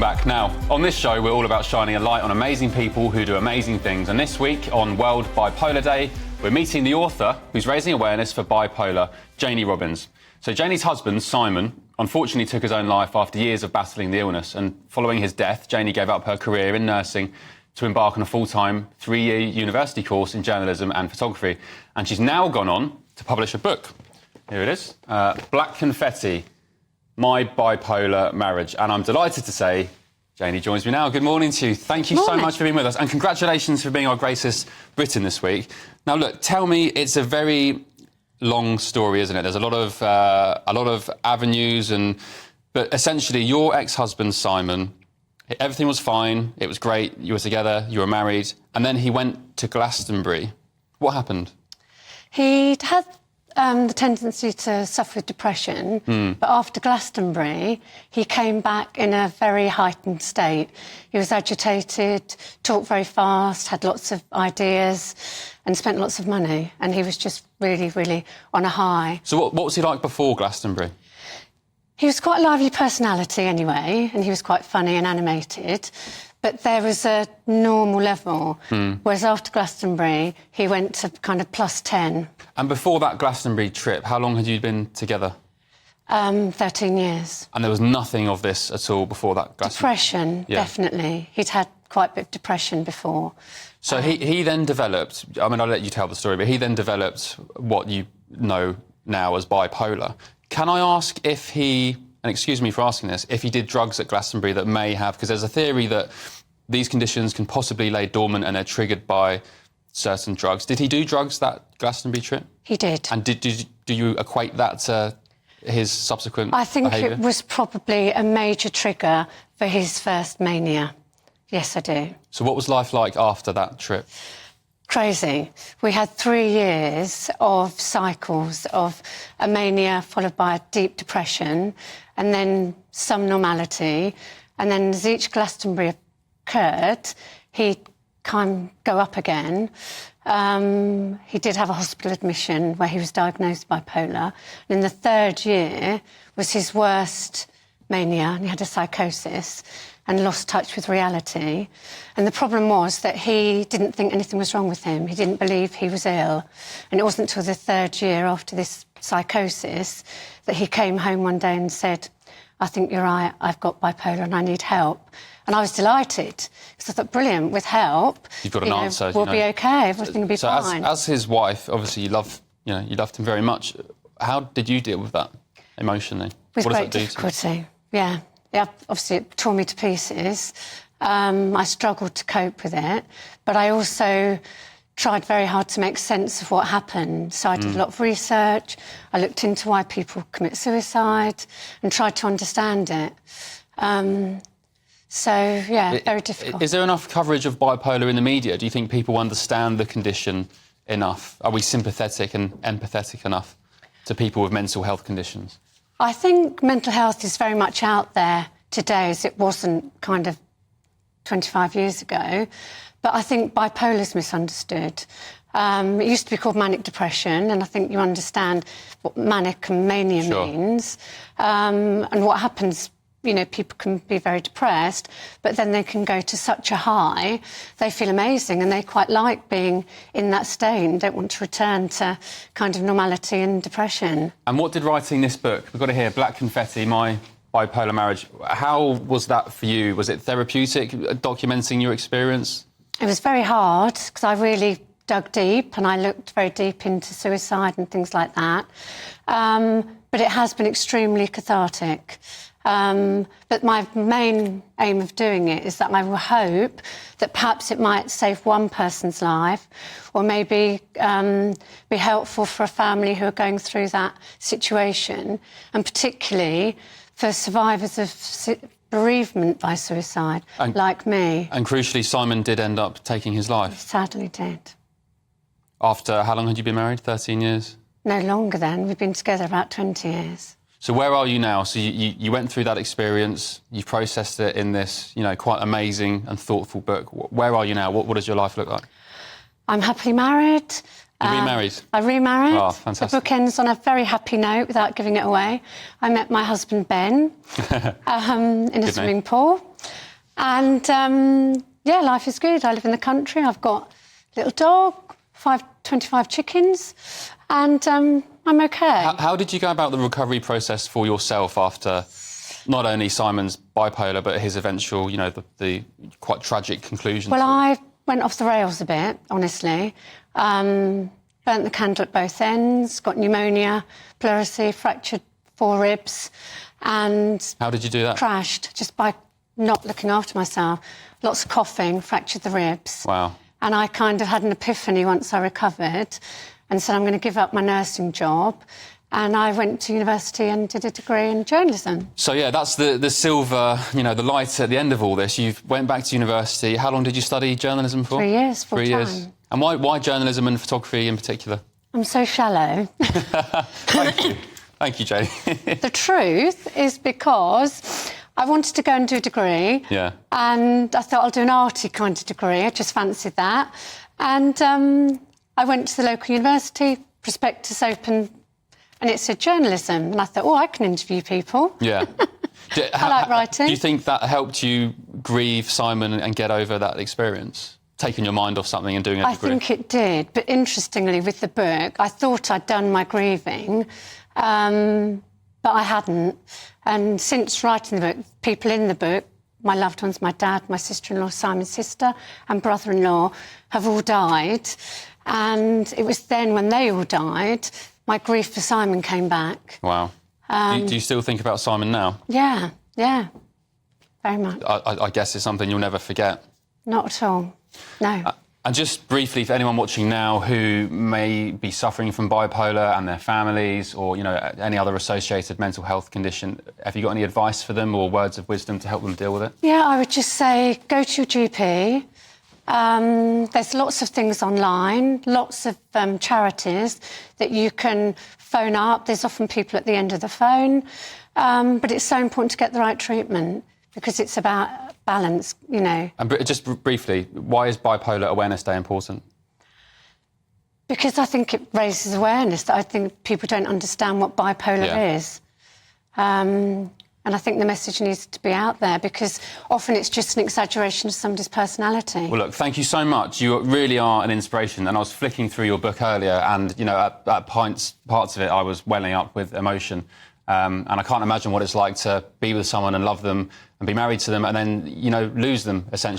back. Now, on this show, we're all about shining a light on amazing people who do amazing things. And this week, on World Bipolar Day, we're meeting the author who's raising awareness for bipolar, Janey Robins. So Janey's husband, Simon, unfortunately took his own life after years of battling the illness. And following his death, Janey gave up her career in nursing to embark on a full-time 3-year university course in journalism and photography. And she's now gone on to publish a book. Here it is, Black Confetti, My Bipolar Marriage. And I'm delighted to say Janey joins me now. Good morning to you. Thank you so much for being with us. And congratulations for being our Greatest Britain this week. Now, look, tell me, it's a very long story, isn't it? There's a lot of avenues, but essentially your ex-husband, Simon, everything was fine, it was great, you were together, you were married, and then he went to Glastonbury. What happened? He'd had the tendency to suffer with depression, but after Glastonbury, he came back in a very heightened state. He was agitated, talked very fast, had lots of ideas, and spent lots of money. And he was just really, really on a high. So what was he like before Glastonbury? He was quite a lively personality anyway, and he was quite funny and animated. But there was a normal level, whereas after Glastonbury, he went to kind of +10. And before that Glastonbury trip, how long had you been together? 13 years. And there was nothing of this at all before that Glastonbury? Depression, definitely. He'd had quite a bit of depression before. So he then developed, I mean, I'll let you tell the story, but he then developed what you know now as bipolar. Can I ask if he, and excuse me for asking this, if he did drugs at Glastonbury that may have, because there's a theory that these conditions can possibly lay dormant and they're triggered by certain drugs. Did he do drugs that Glastonbury trip? He did. And do you equate that to his subsequent behaviour? It was probably a major trigger for his first mania. Yes, I do. So what was life like after that trip? Crazy. We had 3 years of cycles of a mania followed by a deep depression and then some normality. And then as each Glastonbury occurred, he'd kind of go up again. He did have a hospital admission where he was diagnosed bipolar. And in the 3rd year was his worst mania, and he had a psychosis and lost touch with reality. And the problem was that he didn't think anything was wrong with him. He didn't believe he was ill. And it wasn't until the 3rd year after this psychosis that he came home one day and said, I think you're right, I've got bipolar and I need help. And I was delighted, because I thought, brilliant, with help, you've got an answer. We'll be OK, everything will be fine. As his wife, obviously you loved him very much. How did you deal with that emotionally? With great difficulty, yeah. Obviously it tore me to pieces. I struggled to cope with it, but I also tried very hard to make sense of what happened. So I did a lot of research, I looked into why people commit suicide and tried to understand it. Very difficult. Is there enough coverage of bipolar in the media? Do you think people understand the condition enough? Are we sympathetic and empathetic enough to people with mental health conditions? I think mental health is very much out there today as it wasn't kind of 25 years ago. But I think bipolar is misunderstood. It used to be called manic depression, and I think you understand what manic and mania means. And what happens, people can be very depressed, but then they can go to such a high, they feel amazing and they quite like being in that state and don't want to return to kind of normality and depression. And what did writing this book, we've got it here, Black Confetti, My Bipolar Marriage, how was that for you? Was it therapeutic, documenting your experience? It was very hard, because I really dug deep and I looked very deep into suicide and things like that. But it has been extremely cathartic. But my main aim of doing it is that I will hope that perhaps it might save one person's life, or maybe be helpful for a family who are going through that situation, and particularly for survivors of bereavement by suicide, like me. And crucially, Simon did end up taking his life. He sadly did. After, how long had you been married? 13 years? No, longer then. We've been together about 20 years. So where are you now? So you went through that experience, you processed it in this, quite amazing and thoughtful book. Where are you now? What does your life look like? I'm happily married. You remarried? I remarried. Oh, fantastic. The book ends on a very happy note without giving it away. I met my husband, Ben, in a swimming pool. And, yeah, life is good. I live in the country. I've got a little dog, 25 chickens, and I'm OK. How did you go about the recovery process for yourself after not only Simon's bipolar, but his eventual, you know, the quite tragic conclusion? Well, I went off the rails a bit, honestly. Burnt the candle at both ends, got pneumonia, pleurisy, fractured 4 ribs, and... How did you do that? Crashed, just by not looking after myself. Lots of coughing, fractured the ribs. Wow. And I kind of had an epiphany once I recovered and said, I'm going to give up my nursing job. And I went to university and did a degree in journalism. So, yeah, that's the silver, you know, the light at the end of all this. You went back to university. How long did you study journalism for? 3 years, full 3 time. years. And why journalism and photography in particular? I'm so shallow. Thank you. Thank you, Janey. The truth is because I wanted to go and do a degree. Yeah. And I thought I'll do an arty kind of degree. I just fancied that. And I went to the local university, prospectus open, and it said journalism. And I thought, I can interview people. Yeah. I like writing. Do you think that helped you grieve Simon and get over that experience? Taking your mind off something and doing a degree? I think it did. But interestingly, with the book, I thought I'd done my grieving, but I hadn't. And since writing the book, people in the book, my loved ones, my dad, my sister-in-law, Simon's sister and brother-in-law, have all died. And it was then when they all died, my grief for Simon came back. Wow. Do you still think about Simon now? Yeah, very much. I guess it's something you'll never forget. Not at all, no. And just briefly, for anyone watching now who may be suffering from bipolar and their families or, you know, any other associated mental health condition, have you got any advice for them or words of wisdom to help them deal with it? Yeah, I would just say go to your GP. There's lots of things online, lots of charities that you can phone up. There's often people at the end of the phone. But it's so important to get the right treatment because it's about balance, you know. And just briefly, why is Bipolar Awareness Day important? Because I think it raises awareness that I think people don't understand what bipolar is. And I think the message needs to be out there because often it's just an exaggeration of somebody's personality. Well, look, thank you so much. You really are an inspiration. And I was flicking through your book earlier and, you know, at parts of it, I was welling up with emotion. And I can't imagine what it's like to be with someone and love them and be married to them and then, you know, lose them, essentially.